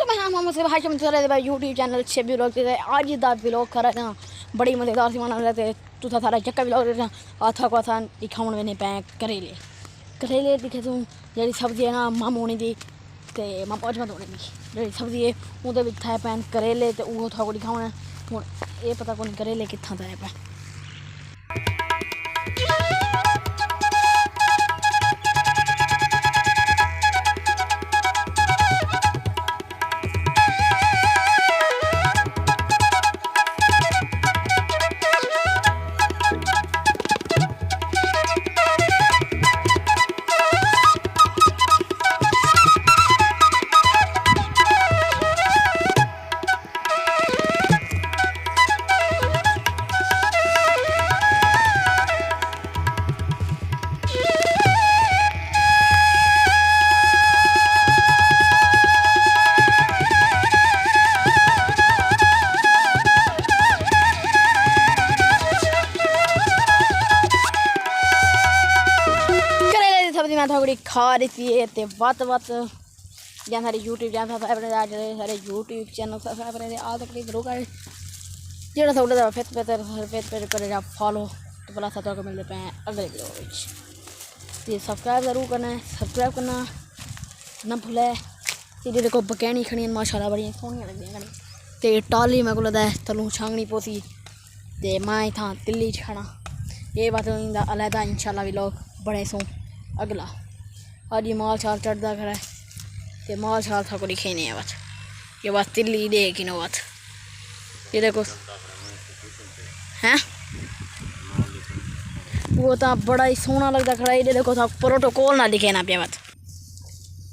YouTube channel से vlog आज दा वीलॉग कर रहे हैं बड़ी मज़ेदार सी बना रहे थे तुसा सारा चक्का वीलॉग रहे थे आथा को आसान दिखाने में नहीं पाए करेले करेले दिखे तू जी सब्जी है ना मामू होनी थी तो मामू अजमत होनी थी जी सब्जी है वो थे पैन करेले तो वो था को दिखाने हूँ ये पता कौन करेले कितना थे पैन मैं थोड़ी खा रही थी ते वत जहाँ सारे यूट्यूब चैनल सब्सक्राइब सारे यूट्यूब चैनल सब्सक्राइब करे आ तक जरूर करे जो थोड़ा फिर करे फॉलो तो भला सा तो मिलते पे अगले वीडियो ये सब्सक्राइब जरूर करना है सब्सक्राइब करना ना भूले ये देखो बकैनी खड़ी माशाल्लाह बड़ी सोहनियां लगदियां ते टाली मैं को लगदा है तलू छांगनी पोसी ते मैं था तिल्ली छाना ये बात अलहदा इंशाल्लाह वीलॉग बड़े सो अगला आज ये माल शाल चढ़ता खड़ा है कि माल शाल था को दिखे नहीं है बात ये बात तिल्ली देगी ना बात ये देखो हैं वो तो बड़ा ही सोहना लगता खड़ा है ये देखो था प्रोटोकॉल ना दिखे ना पे बात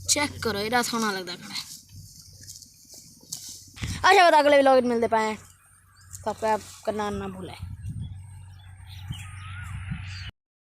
चेक करो ये सोहना लगता खड़ा है अच्छा बता अगले व्लॉग मिलते पाए सब्सक्राइब करना ना भूलें।